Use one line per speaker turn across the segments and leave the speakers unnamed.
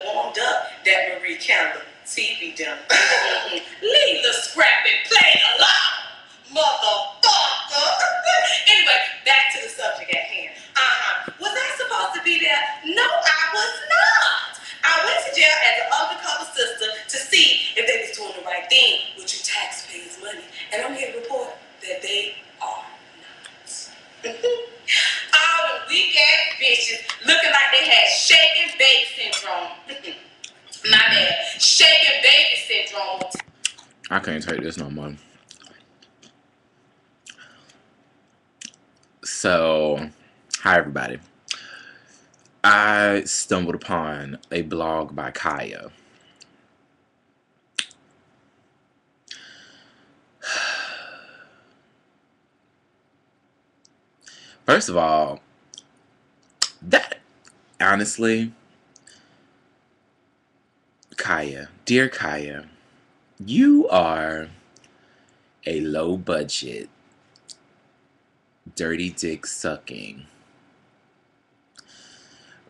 warmed up that Marie Kendall TV dinner. Leave the scrappy plate alone, motherfucker. Anyway, back to the subject at hand. Was I supposed to be there? No, I was not. I went to jail as an undercover sister to see if they was doing the right thing with your taxpayers' money. And I'm here to report that they are not. All the weak ass bitches looking like they had shake and bake syndrome. My bad. Shake and bake syndrome.
I can't take this no more. So, hi everybody. I stumbled upon a blog by Khia. First of all, that honestly, Khia, dear Khia, you are a low budget, dirty dick sucking,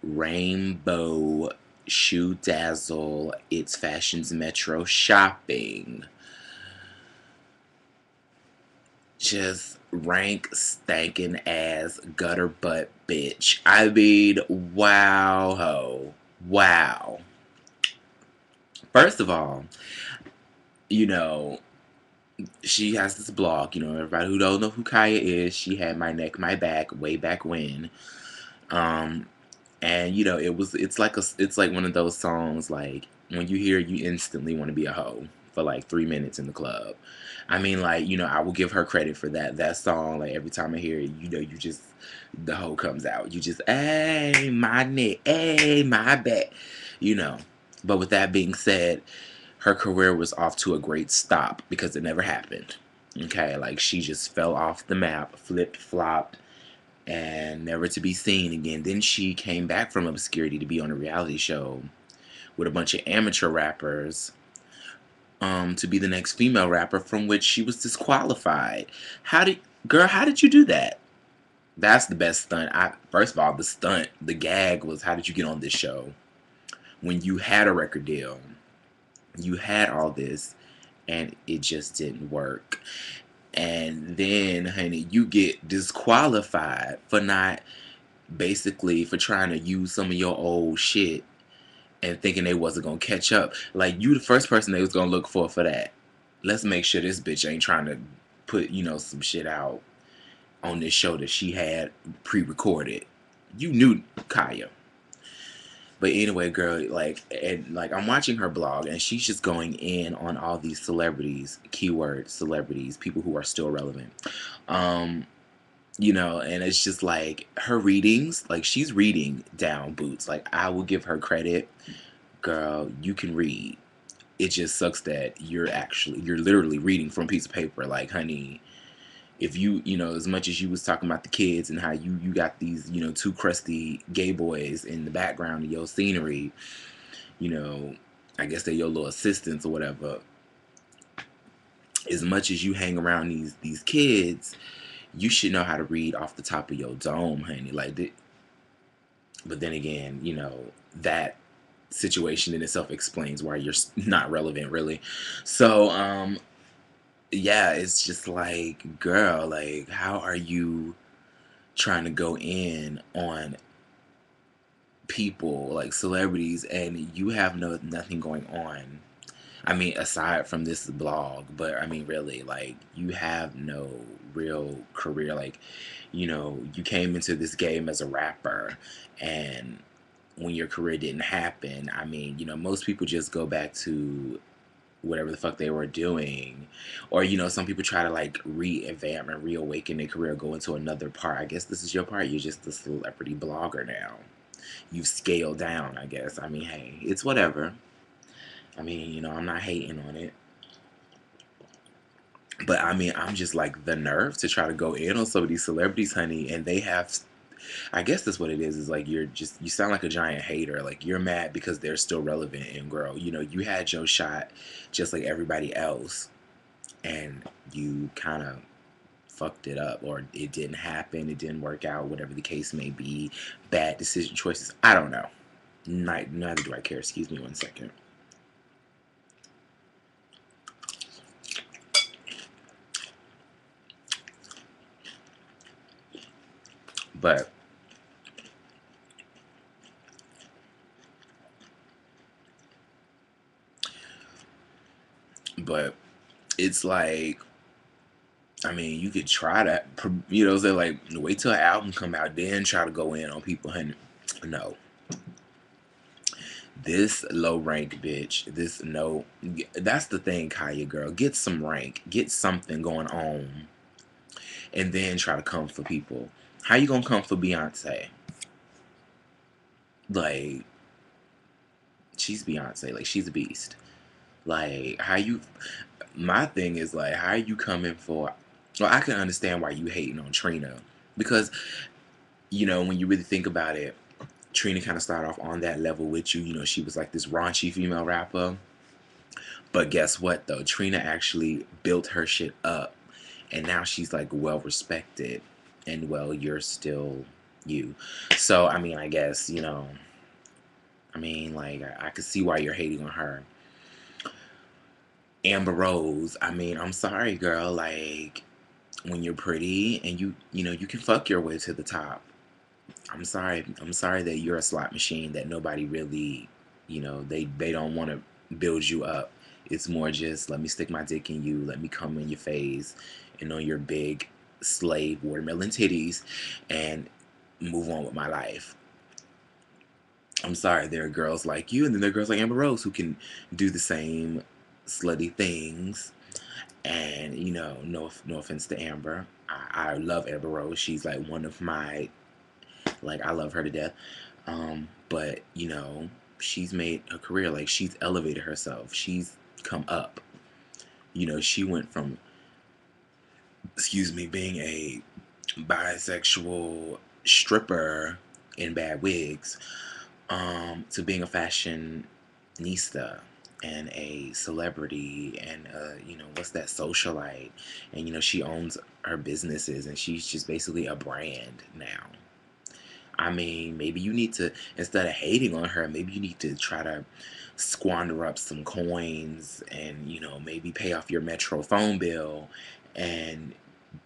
rainbow shoe dazzle, it's fashions metro shopping, just rank stankin' ass gutter butt bitch. I mean, wow ho. Wow. First of all, you know, she has this blog, everybody who don't know who Khia is, she had My Neck, My Back way back when. Um, and it's like one of those songs like when you hear it, you instantly want to be a hoe for like 3 minutes in the club. I mean, like, I will give her credit for that song. Like every time I hear it, you just the hoe comes out. You just, hey, my neck, hey, my back, you know. But with that being said, her career was off to a great stop because it never happened. Okay, like she just fell off the map, flipped, flopped, and never to be seen again. Then she came back from obscurity to be on a reality show with a bunch of amateur rappers, to be the next female rapper, from which she was disqualified. How did you do that? That's the best stunt. First of all, the stunt, the gag was, how did you get on this show when you had a record deal, you had all this, and it just didn't work. And then, honey, you get disqualified for not basically for trying to use some of your old shit and thinking they wasn't gonna catch up. Like, you the first person they was gonna look for that. Let's make sure this bitch ain't trying to put, some shit out on this show that she had pre-recorded. You knew Khia. But anyway, girl, like I'm watching her blog and she's just going in on all these celebrities, keyword celebrities, people who are still relevant. Um, and it's just like her readings, like she's reading down boots. Like, I will give her credit. Girl, you can read. It just sucks that you're literally reading from a piece of paper. Like, honey, if as much as you was talking about the kids and how you got these, two crusty gay boys in the background of your scenery, you know, I guess they're your little assistants or whatever. As much as you hang around these kids, you should know how to read off the top of your dome, honey. But then again, that situation in itself explains why you're not relevant, really. So, yeah, it's just like, girl, like, how are you trying to go in on people like celebrities and you have nothing going on? I mean, aside from this blog, but I mean, really, like, you have no real career. Like, you came into this game as a rapper, and when your career didn't happen, I mean, most people just go back to whatever the fuck they were doing, or some people try to like revamp and reawaken their career, go into another part. I guess this is your part. You're just a celebrity blogger now. You've scaled down, I guess. I mean, hey, it's whatever. I mean, I'm not hating on it. But I mean, I'm just like, the nerve to try to go in on some of these celebrities, honey, and they have, I guess that's what it is like, you sound like a giant hater. Like, you're mad because they're still relevant. And girl, you had your shot just like everybody else, and you kind of fucked it up, or it didn't happen, it didn't work out, whatever the case may be. Bad decision choices, I don't know. Neither do I care. Excuse me 1 second. But but it's like, I mean, you could try that. You know, say like wait till an album come out, then try to go in on people. Honey, no. This low rank bitch. This no. That's the thing, Khia girl. Get some rank. Get something going on, and then try to come for people. How you gonna come for Beyonce? Like, she's Beyonce. Like, she's a beast. Like, how you? My thing is like, how are you coming for? Well, I can understand why you hating on Trina, because you know when you really think about it, Trina kind of started off on that level with you. You know, she was like this raunchy female rapper. But guess what though? Trina actually built her shit up, and now she's like well respected, and well, you're still you. So I mean, I guess you know. I mean, like I could see why you're hating on her. Amber Rose. I mean, I'm sorry, girl. Like when you're pretty and you know you can fuck your way to the top. I'm sorry. I'm sorry that you're a slot machine that nobody really, you know, they don't want to build you up. It's more just let me stick my dick in you, let me come in your face and on your big slave watermelon titties and move on with my life. I'm sorry, there are girls like you and then there are girls like Amber Rose who can do the same slutty things. And you know, no offense to Amber. I love Amber Rose. She's like one of my like I love her to death. But you know, she's made a career. Like she's elevated herself. She's come up. You know, she went from excuse me being a bisexual stripper in bad wigs to being a fashionista and a celebrity and you know what's that socialite and you know she owns her businesses and she's just basically a brand now. I mean, maybe you need to, instead of hating on her, maybe you need to try to squander up some coins and, you know, maybe pay off your Metro phone bill and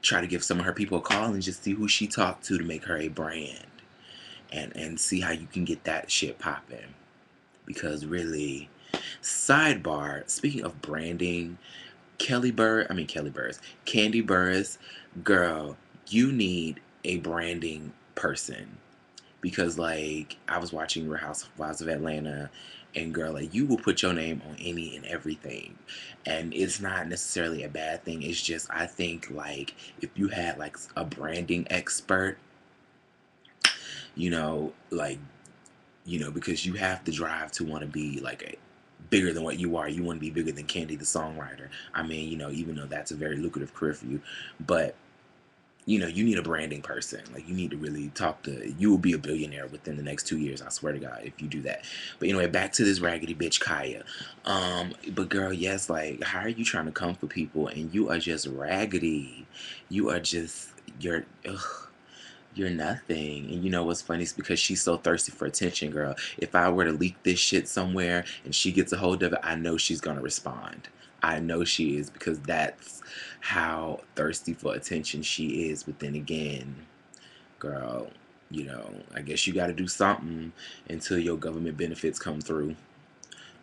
try to give some of her people a call and just see who she talked to make her a brand and see how you can get that shit popping. Because really, sidebar, speaking of branding, Candy Burris, girl, you need a branding person because like I was watching Real Housewives of Atlanta and girl like you will put your name on any and everything and it's not necessarily a bad thing. It's just I think like if you had like a branding expert, you know, like you know, because you have the drive to want to be like a bigger than what you are. You want to be bigger than Candy the songwriter. I mean, you know, even though that's a very lucrative career for you, but you know, you need a branding person. Like, you need to really talk to. You will be a billionaire within the next 2 years. I swear to God, if you do that. But anyway, back to this raggedy bitch Khia. But girl, yes, like, how are you trying to come for people and you are just raggedy? You are just ugh, you're nothing. And you know what's funny is because she's so thirsty for attention, girl. If I were to leak this shit somewhere and she gets a hold of it, I know she's gonna respond. I know she is because that's how thirsty for attention she is. But then again, girl, you know, I guess you gotta do something until your government benefits come through.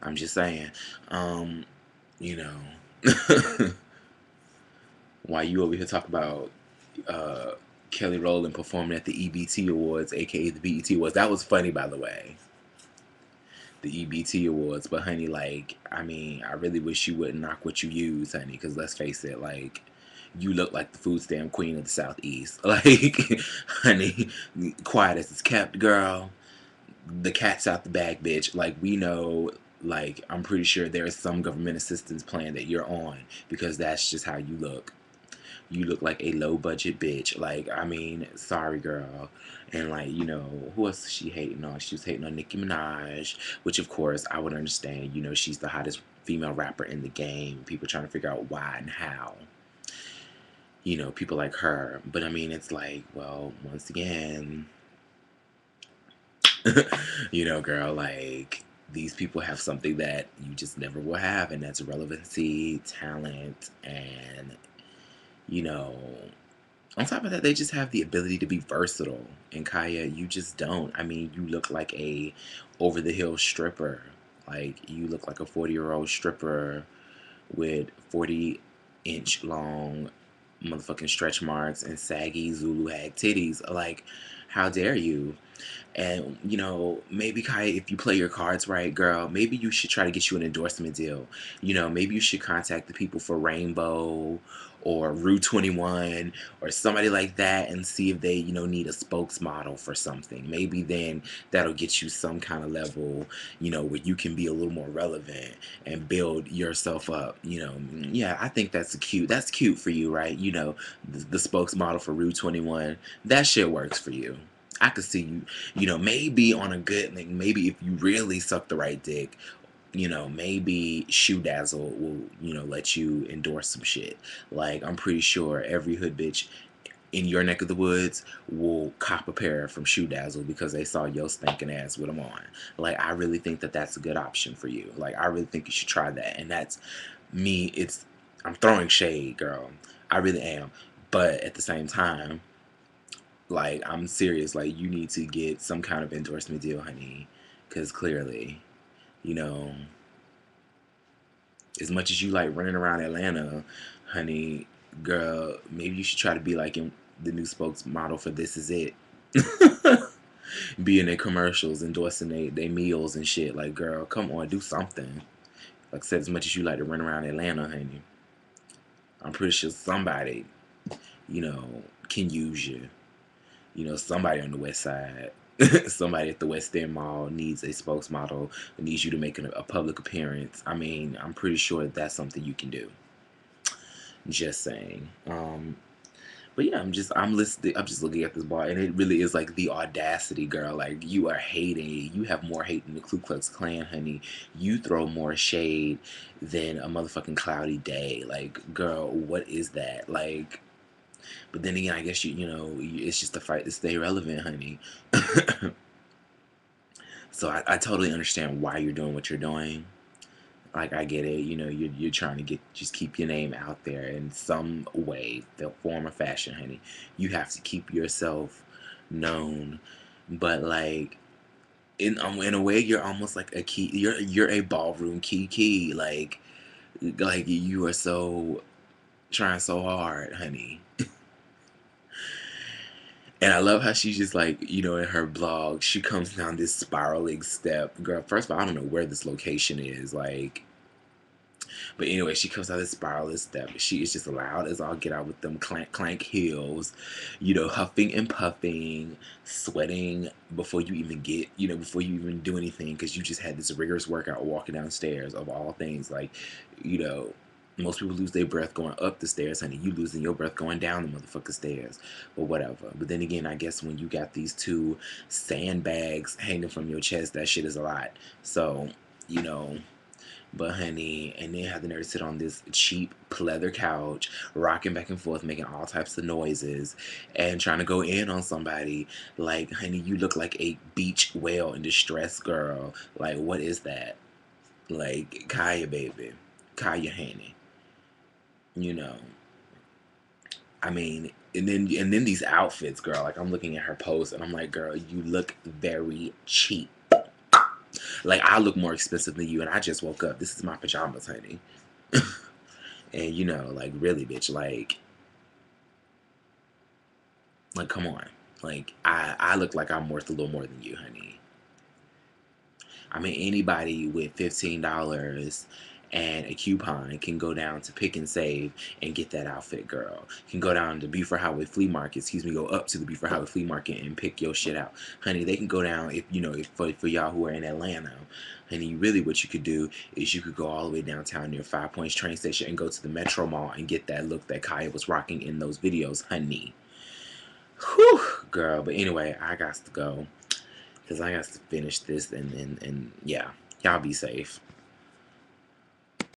I'm just saying. You know. Why you over here talk about uh Kelly Rowland performing at the EBT Awards, aka the BET Awards. That was funny, by the way. The EBT Awards, but honey, like, I mean, I really wish you wouldn't knock what you use, honey, because let's face it, like, you look like the food stamp queen of the Southeast. Like, honey, quiet as it's kept, girl. The cat's out the bag, bitch. Like, we know, like, I'm pretty sure there is some government assistance plan that you're on because that's just how you look. You look like a low budget bitch. Like, I mean, sorry, girl. And like, you know, who else is she hating on? She was hating on Nicki Minaj, which of course I would understand. You know, she's the hottest female rapper in the game. People trying to figure out why and how. You know, people like her. But I mean, it's like, well, once again, You know, girl, like these people have something that you just never will have, and that's relevancy, talent, and you know, on top of that, they just have the ability to be versatile. And Kaya, you just don't. I mean, you look like a over the hill stripper. Like you look like a 40-year-old stripper with 40-inch long motherfucking stretch marks and saggy Zulu hag titties. Like, how dare you? And, you know, maybe Kai, if you play your cards right, girl, maybe you should try to get you an endorsement deal. You know, maybe you should contact the people for Rainbow or Rue 21 or somebody like that and see if they, you know, need a spokesmodel for something. Maybe then that'll get you some kind of level, you know, where you can be a little more relevant and build yourself up. You know, yeah, I think that's cute. That's cute for you, right? You know, the spokesmodel for Rue 21, that shit works for you. I could see you, you know, maybe on a good, like maybe if you really suck the right dick, you know, maybe Shoe Dazzle will, you know, let you endorse some shit. Like, I'm pretty sure every hood bitch in your neck of the woods will cop a pair from Shoe Dazzle because they saw your stinking ass with them on. Like, I really think that that's a good option for you. Like, I really think you should try that. And that's me. I'm throwing shade, girl. I really am. But at the same time, like, I'm serious. Like, you need to get some kind of endorsement deal, honey. Because clearly, you know, as much as you like running around Atlanta, honey, girl, maybe you should try to be like in the new spokesmodel for This Is It. Be in their commercials, endorsing they meals and shit. Like, girl, come on, do something. Like I said, as much as you like to run around Atlanta, honey, I'm pretty sure somebody, you know, can use you. You know, somebody on the west side, somebody at the West End Mall needs a spokesmodel, needs you to make a public appearance. I mean, I'm pretty sure that's something you can do. Just saying. But yeah, I'm just looking at this bar, and it really is like the audacity, girl. Like, you are hating. You have more hate than the Ku Klux Klan, honey. You throw more shade than a motherfucking cloudy day. Like, girl, what is that? Like, but then again, I guess you know, it's just a fight to stay relevant, honey. So I totally understand why you're doing what you're doing. Like, I get it. You know, you're trying to just keep your name out there in some way, the form or fashion, honey. You have to keep yourself known, but like in a way, you're almost like a key. You're a ballroom key. Like you are so trying so hard, honey. And I love how she's just like, you know, in her blog, she comes down this spiraling step. Girl, first of all, I don't know where this location is. Like, but anyway, she comes down this spiraling step. She is just loud as all get out with them clank clank heels, you know, huffing and puffing, sweating before you even get, you know, before you even do anything, because you just had this rigorous workout walking downstairs of all things. Like, you know, most people lose their breath going up the stairs, honey. You losing your breath going down the motherfucking stairs, or whatever. But then again, I guess when you got these two sandbags hanging from your chest, that shit is a lot. So, you know. But honey, and then have the nerve to sit on this cheap pleather couch, rocking back and forth, making all types of noises, and trying to go in on somebody. Like, honey, you look like a beach whale in distress, girl. Like, what is that? Like, Kaya, baby. Kaya, honey. You know. I mean, and then these outfits, girl. Like, I'm looking at her post, and I'm like, girl, you look very cheap. Like, I look more expensive than you, and I just woke up. This is my pajamas, honey. And you know, like, really, bitch, like, come on. Like, I look like I'm worth a little more than you, honey. I mean, anybody with $15 and a coupon can go down to Pick and Save and get that outfit, girl. Can go down to Beaufort Highway Flea Market, go up to the Beaufort Highway Flea Market and pick your shit out. Honey, they can go down, if you know, if for y'all who are in Atlanta, honey, really what you could do is you could go all the way downtown near Five Points train station and go to the Metro Mall and get that look that Kaya was rocking in those videos, honey. Whew, girl. But anyway, I got to go because I got to finish this and yeah, y'all be safe.